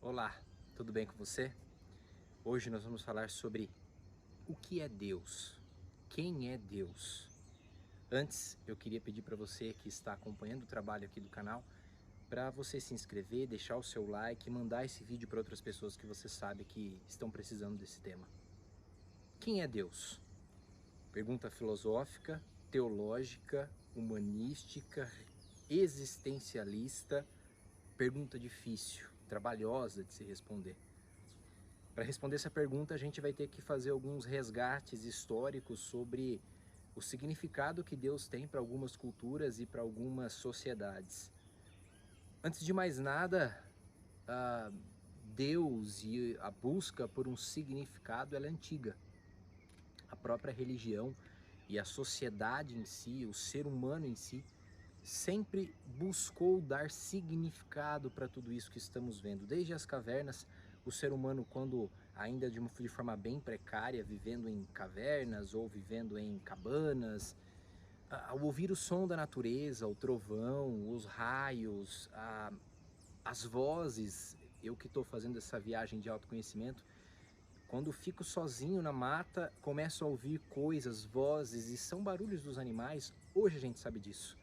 Olá, tudo bem com você? Hoje nós vamos falar sobre o que é Deus, quem é Deus. Antes, eu queria pedir para você que está acompanhando o trabalho aqui do canal, para você se inscrever, deixar o seu like e mandar esse vídeo para outras pessoas que você sabe que estão precisando desse tema. Quem é Deus? Pergunta filosófica, teológica, humanística, existencialista, pergunta difícil, trabalhosa de se responder. Para responder essa pergunta, a gente vai ter que fazer alguns resgates históricos sobre o significado que Deus tem para algumas culturas e para algumas sociedades. Antes de mais nada, a Deus e a busca por um significado ela é antiga. A própria religião e a sociedade em si, o ser humano em si, sempre buscou dar significado para tudo isso que estamos vendo. Desde as cavernas, o ser humano, quando ainda de forma bem precária, vivendo em cavernas ou vivendo em cabanas, ao ouvir o som da natureza, o trovão, os raios, as vozes, eu que estou fazendo essa viagem de autoconhecimento, quando fico sozinho na mata, começo a ouvir coisas, vozes, e são barulhos dos animais. Hoje a gente sabe disso.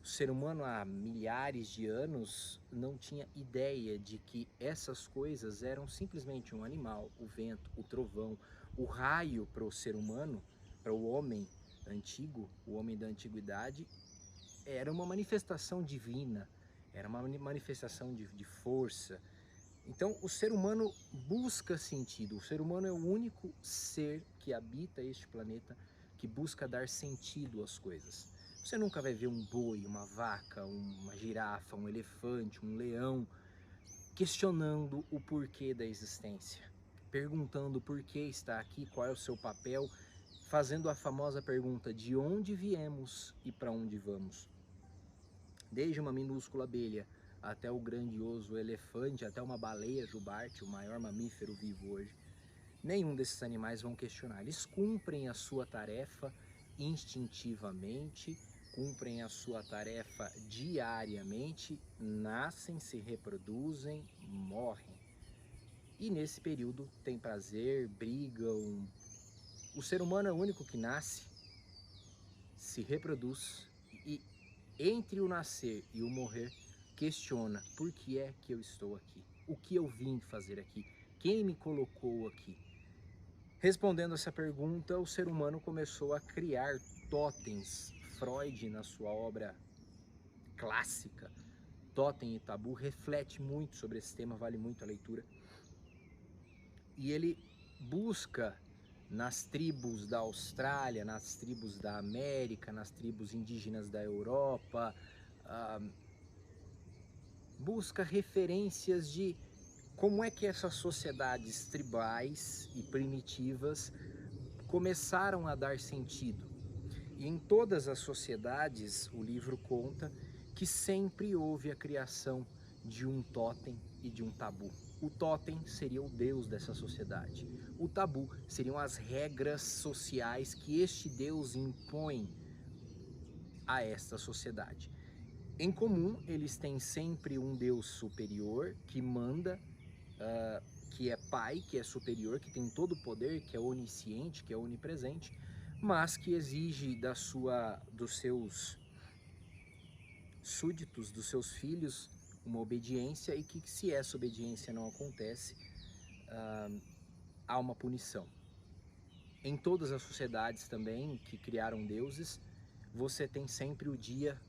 O ser humano há milhares de anos não tinha ideia de que essas coisas eram simplesmente um animal, o vento, o trovão, o raio para o ser humano, para o homem antigo, o homem da antiguidade, era uma manifestação divina, era uma manifestação de força. Então o ser humano busca sentido, o ser humano é o único ser que habita este planeta que busca dar sentido às coisas. Você nunca vai ver um boi, uma vaca, uma girafa, um elefante, um leão questionando o porquê da existência, perguntando por que está aqui, qual é o seu papel, fazendo a famosa pergunta de onde viemos e para onde vamos. Desde uma minúscula abelha até o grandioso elefante, até uma baleia jubarte, o maior mamífero vivo hoje, nenhum desses animais vão questionar. Eles cumprem a sua tarefa instintivamente, cumprem a sua tarefa diariamente, nascem, se reproduzem, morrem. E nesse período tem prazer, brigam. O ser humano é o único que nasce, se reproduz e entre o nascer e o morrer questiona por que é que eu estou aqui, o que eu vim fazer aqui, quem me colocou aqui. Respondendo essa pergunta, o ser humano começou a criar totens. Freud, na sua obra clássica, Totem e Tabu, reflete muito sobre esse tema, vale muito a leitura. E ele busca nas tribos da Austrália, nas tribos da América, nas tribos indígenas da Europa, busca referências de como é que essas sociedades tribais e primitivas começaram a dar sentido. E em todas as sociedades, o livro conta que sempre houve a criação de um totem e de um tabu. O totem seria o deus dessa sociedade. O tabu seriam as regras sociais que este deus impõe a esta sociedade. Em comum, eles têm sempre um deus superior que manda, que é pai, que é superior, que tem todo o poder, que é onisciente, que é onipresente, mas que exige dos seus súditos, dos seus filhos, uma obediência e que se essa obediência não acontece, há uma punição. Em todas as sociedades também que criaram deuses, você tem sempre o dia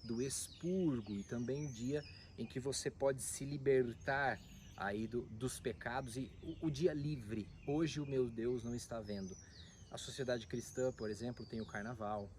do expurgo e também o dia em que você pode se libertar aí dos pecados e o dia livre. Hoje o meu Deus não está vendo. A sociedade cristã, por exemplo, tem o carnaval.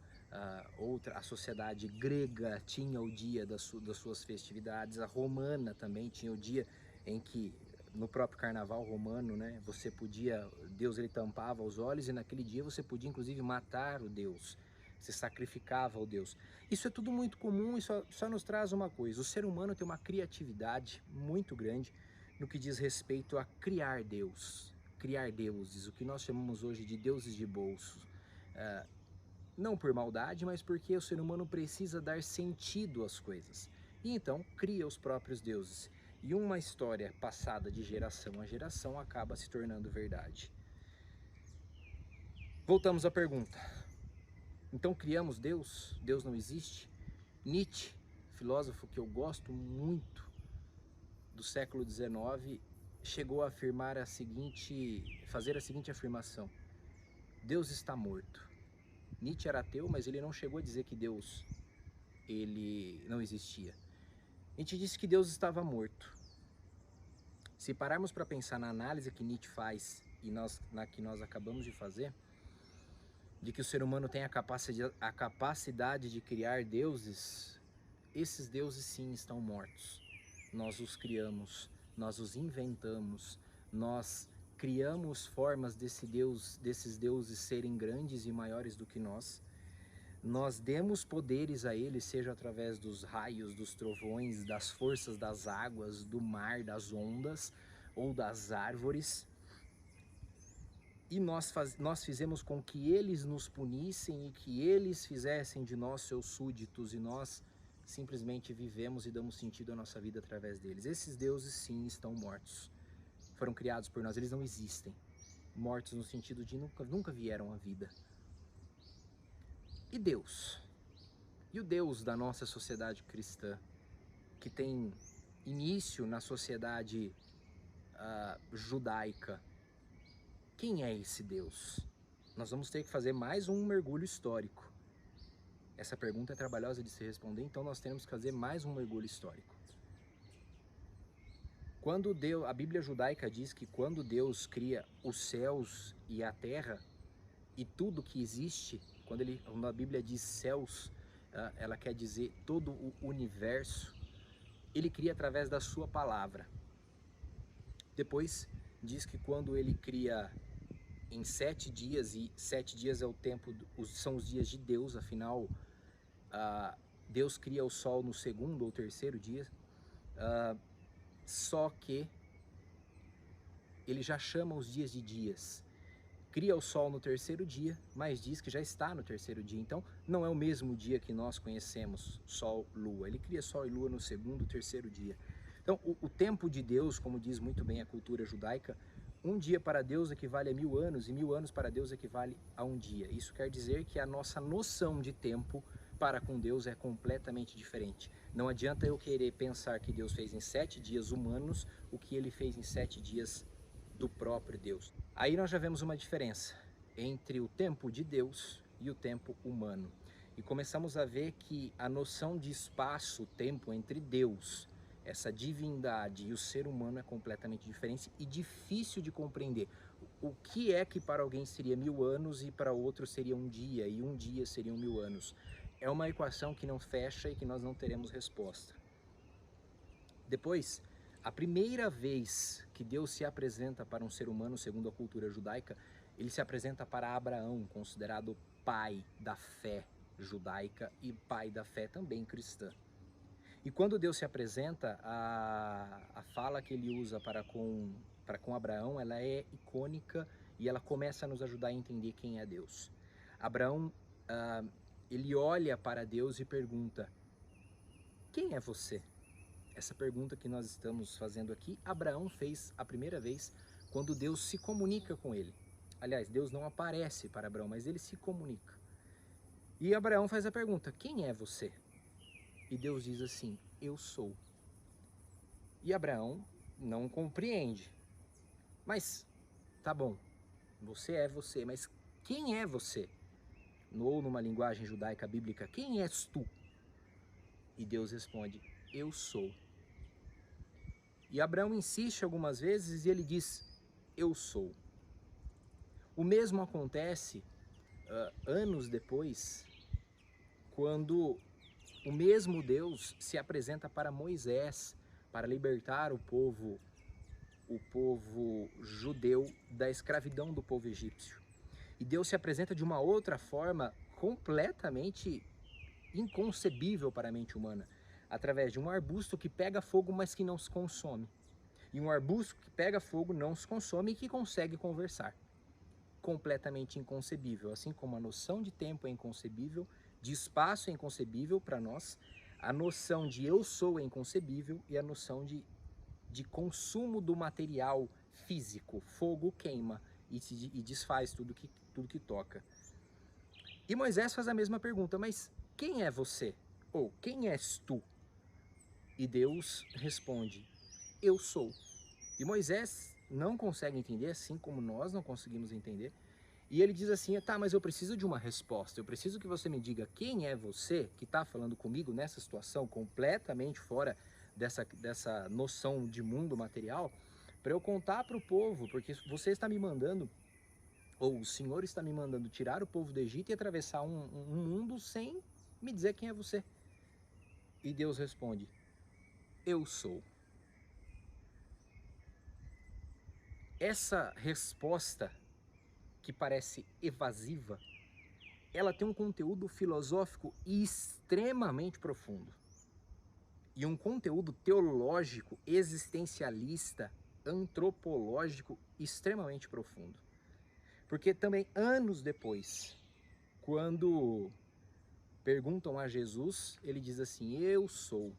A sociedade grega tinha o dia das suas festividades. A romana também tinha o dia em que no próprio carnaval romano, né, você podia, Deus ele tampava os olhos e naquele dia você podia inclusive matar o Deus, você sacrificava o Deus. Isso é tudo muito comum e só nos traz uma coisa: o ser humano tem uma criatividade muito grande no que diz respeito a criar Deus, criar deuses, o que nós chamamos hoje de deuses de bolso. Não por maldade, mas porque o ser humano precisa dar sentido às coisas. E então cria os próprios deuses. E uma história passada de geração a geração acaba se tornando verdade. Voltamos à pergunta. Então criamos Deus? Deus não existe? Nietzsche, filósofo que eu gosto muito do século XIX, chegou a afirmar fazer a seguinte afirmação: Deus está morto. Nietzsche era ateu, mas ele não chegou a dizer que Deus ele não existia. Nietzsche disse que Deus estava morto. Se pararmos para pensar na análise que Nietzsche faz e na que nós acabamos de fazer, de que o ser humano tem a capacidade de criar deuses, esses deuses sim estão mortos. Nós os criamos, nós os inventamos, nós criamos formas desses deuses serem grandes e maiores do que nós. Nós demos poderes a eles, seja através dos raios, dos trovões, das forças das águas, do mar, das ondas ou das árvores. E nós fizemos com que eles nos punissem e que eles fizessem de nós seus súditos, e nós simplesmente vivemos e damos sentido à nossa vida através deles. Esses deuses sim estão mortos. Foram criados por nós, eles não existem. Mortos no sentido de nunca vieram à vida. E Deus? E o Deus da nossa sociedade cristã, que tem início na sociedade judaica? Quem é esse Deus? Nós vamos ter que fazer mais um mergulho histórico. Essa pergunta é trabalhosa de se responder, então nós temos que fazer mais um mergulho histórico. A Bíblia judaica diz que quando Deus cria os céus e a terra e tudo que existe, quando a Bíblia diz céus, ela quer dizer todo o universo, ele cria através da sua palavra. Depois diz que quando ele cria em 7 dias, e 7 dias é o tempo, são os dias de Deus, afinal, Deus cria o sol no segundo ou terceiro dia, só que ele já chama os dias de dias. Cria o sol no terceiro dia, mas diz que já está no terceiro dia. Então, não é o mesmo dia que nós conhecemos, sol, lua. Ele cria sol e lua no segundo, terceiro dia. Então, o tempo de Deus, como diz muito bem a cultura judaica, um dia para Deus equivale a 1000 anos, e 1000 anos para Deus equivale a um dia. Isso quer dizer que a nossa noção de tempo para com Deus é completamente diferente. Não adianta eu querer pensar que Deus fez em 7 dias humanos o que ele fez em 7 dias do próprio Deus. Aí nós já vemos uma diferença entre o tempo de Deus e o tempo humano. E começamos a ver que a noção de espaço, tempo entre Deus, essa divindade e o ser humano é completamente diferente e difícil de compreender. O que é que para alguém seria 1000 anos e para outro seria um dia, e um dia seriam 1000 anos? É uma equação que não fecha e que nós não teremos resposta. Depois, a primeira vez que Deus se apresenta para um ser humano, segundo a cultura judaica, ele se apresenta para Abraão, considerado pai da fé judaica e pai da fé também cristã. E quando Deus se apresenta, a fala que ele usa para com Abraão, ela é icônica e ela começa a nos ajudar a entender quem é Deus. Abraão, ele olha para Deus e pergunta: quem é você? Essa pergunta que nós estamos fazendo aqui, Abraão fez a primeira vez quando Deus se comunica com ele. Aliás, Deus não aparece para Abraão, mas ele se comunica. E Abraão faz a pergunta: quem é você? E Deus diz assim: eu sou. E Abraão não compreende. Mas, tá bom, você é você, mas quem é você? Ou numa linguagem judaica bíblica, quem és tu? E Deus responde: eu sou. E Abraão insiste algumas vezes e ele diz: eu sou. O mesmo acontece anos depois, quando o mesmo Deus se apresenta para Moisés para libertar o povo judeu da escravidão do povo egípcio. E Deus se apresenta de uma outra forma completamente inconcebível para a mente humana, através de um arbusto que pega fogo, mas que não se consome. E um arbusto que pega fogo, não se consome e que consegue conversar. Completamente inconcebível, assim como a noção de tempo é inconcebível, de espaço é inconcebível para nós, a noção de eu sou é inconcebível e a noção de de consumo do material físico. Fogo queima e desfaz tudo que toca. E Moisés faz a mesma pergunta, mas quem é você? Ou quem és tu? E Deus responde, eu sou. E Moisés não consegue entender, assim como nós não conseguimos entender. E ele diz assim, tá, mas eu preciso de uma resposta. Eu preciso que você me diga quem é você que está falando comigo nessa situação completamente fora dessa noção de mundo material, para eu contar para o povo, porque você está me mandando, ou o Senhor está me mandando tirar o povo do Egito e atravessar um mundo sem me dizer quem é você. E Deus responde, eu sou. Essa resposta, que parece evasiva, ela tem um conteúdo filosófico extremamente profundo. E um conteúdo teológico, existencialista, antropológico extremamente profundo. Porque também anos depois, quando perguntam a Jesus, ele diz assim, eu sou.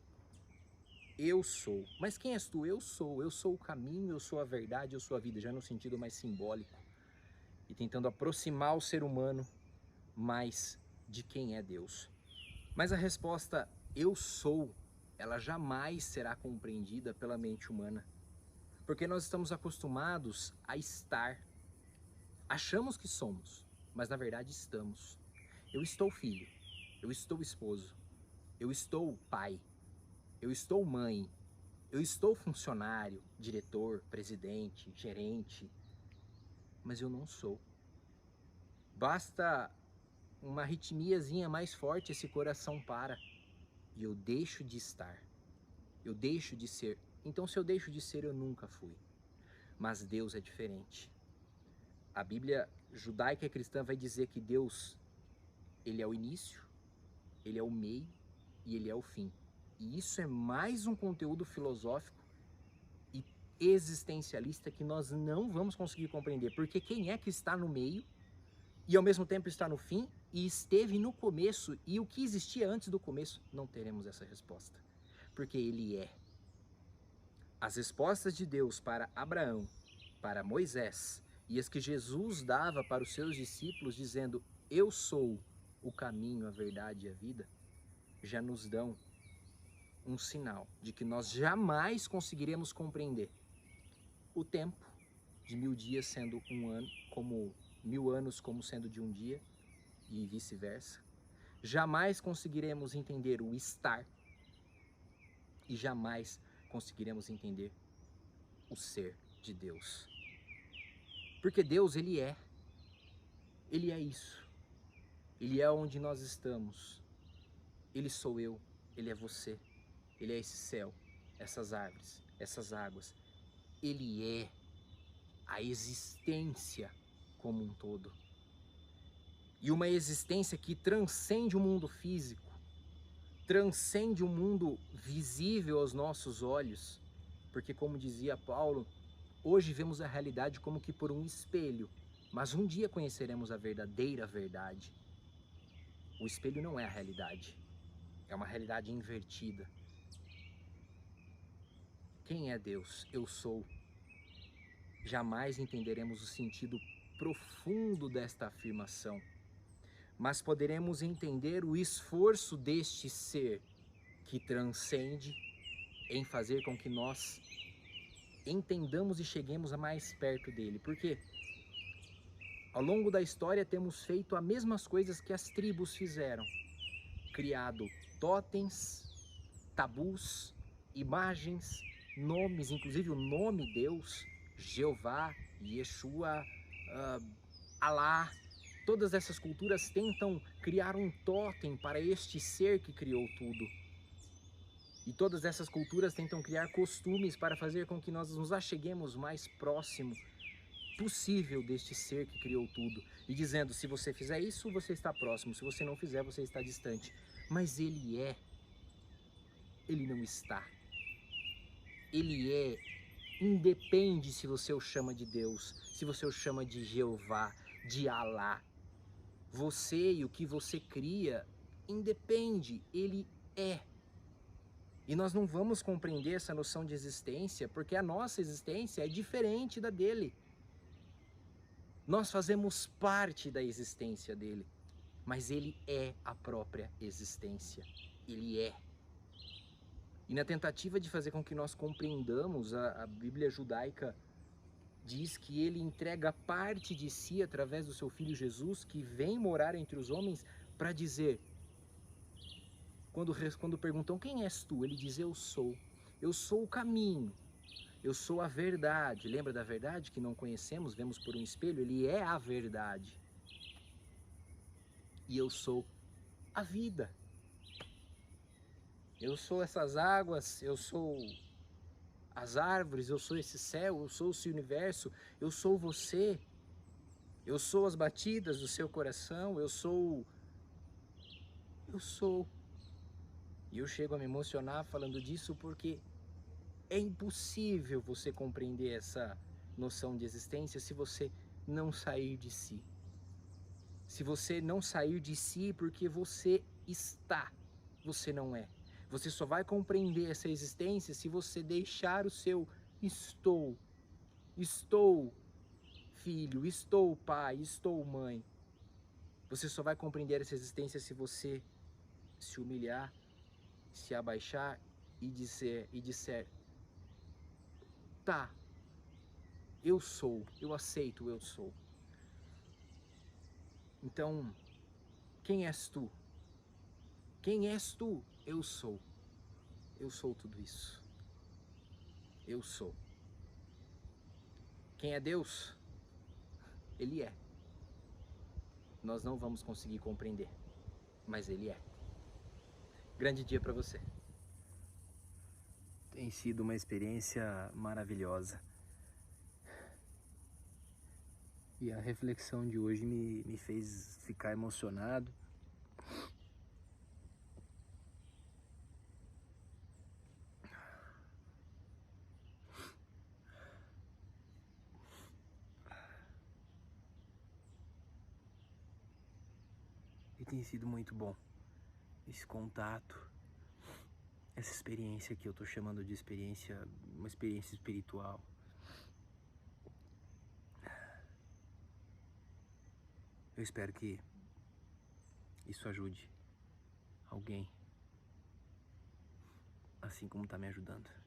Eu sou. Mas quem és tu? Eu sou o caminho, eu sou a verdade, eu sou a vida, já no sentido mais simbólico. E tentando aproximar o ser humano mais de quem é Deus. Mas a resposta, eu sou, ela jamais será compreendida pela mente humana. Porque nós estamos acostumados a estar. Achamos que somos, mas na verdade estamos. Eu estou filho, eu estou esposo, eu estou pai, eu estou mãe, eu estou funcionário, diretor, presidente, gerente, mas eu não sou. Basta uma arritmiazinha mais forte, esse coração para e eu deixo de estar, eu deixo de ser. Então, se eu deixo de ser, eu nunca fui. Mas Deus é diferente. A Bíblia judaica e cristã vai dizer que Deus, ele é o início, ele é o meio e ele é o fim. E isso é mais um conteúdo filosófico e existencialista que nós não vamos conseguir compreender. Porque quem é que está no meio e ao mesmo tempo está no fim e esteve no começo e o que existia antes do começo? Não teremos essa resposta. Porque ele é. As respostas de Deus para Abraão, para Moisés e as que Jesus dava para os seus discípulos dizendo, eu sou o caminho, a verdade e a vida, já nos dão um sinal de que nós jamais conseguiremos compreender o tempo de 1000 dias sendo um ano, como 1000 anos como sendo de um dia e vice-versa. Jamais conseguiremos entender o estar e jamais conseguiremos entender o ser de Deus. Porque Deus, ele é isso. Ele é onde nós estamos. Ele sou eu, ele é você. Ele é esse céu, essas árvores, essas águas. Ele é a existência como um todo. E uma existência que transcende o mundo físico, transcende o mundo visível aos nossos olhos. Porque, como dizia Paulo, hoje vemos a realidade como que por um espelho, mas um dia conheceremos a verdadeira verdade. O espelho não é a realidade, é uma realidade invertida. Quem é Deus? Eu sou. Jamais entenderemos o sentido profundo desta afirmação, mas poderemos entender o esforço deste ser que transcende em fazer com que nós entendamos e cheguemos a mais perto dele. Porque ao longo da história temos feito as mesmas coisas que as tribos fizeram, criado totens, tabus, imagens, nomes, inclusive o nome Deus, Jeová, Yeshua, Alá. Todas essas culturas tentam criar um totem para este ser que criou tudo. E todas essas culturas tentam criar costumes para fazer com que nós nos acheguemos mais próximo possível deste ser que criou tudo. E dizendo, se você fizer isso, você está próximo. Se você não fizer, você está distante. Mas ele é. Ele não está. Ele é. Independe se você o chama de Deus, se você o chama de Jeová, de Alá. Você e o que você cria, independe. Ele é. E nós não vamos compreender essa noção de existência porque a nossa existência é diferente da dele. Nós fazemos parte da existência dele, mas ele é a própria existência. Ele é. E na tentativa de fazer com que nós compreendamos, a Bíblia judaica diz que ele entrega parte de si através do seu Filho Jesus, que vem morar entre os homens para dizer, quando perguntam quem és tu, ele diz eu sou o caminho, eu sou a verdade. Lembra da verdade que não conhecemos, vemos por um espelho? Ele é a verdade. E eu sou a vida. Eu sou essas águas, eu sou as árvores, eu sou esse céu, eu sou esse universo, eu sou você, eu sou as batidas do seu coração, eu sou. E eu chego a me emocionar falando disso porque é impossível você compreender essa noção de existência se você não sair de si. Se você não sair de si porque você está, você não é. Você só vai compreender essa existência se você deixar o seu estou filho, estou pai, estou mãe. Você só vai compreender essa existência se você se humilhar, se abaixar e disser, tá, eu sou, eu aceito, eu sou. Então, quem és tu? Quem és tu? Eu sou. Eu sou tudo isso. Eu sou. Quem é Deus? Ele é. Nós não vamos conseguir compreender, mas Ele é. Grande dia para você. Tem sido uma experiência maravilhosa. E a reflexão de hoje me fez ficar emocionado. E tem sido muito bom esse contato, essa experiência que eu tô chamando de experiência, uma experiência espiritual. Eu espero que isso ajude alguém, assim como tá me ajudando.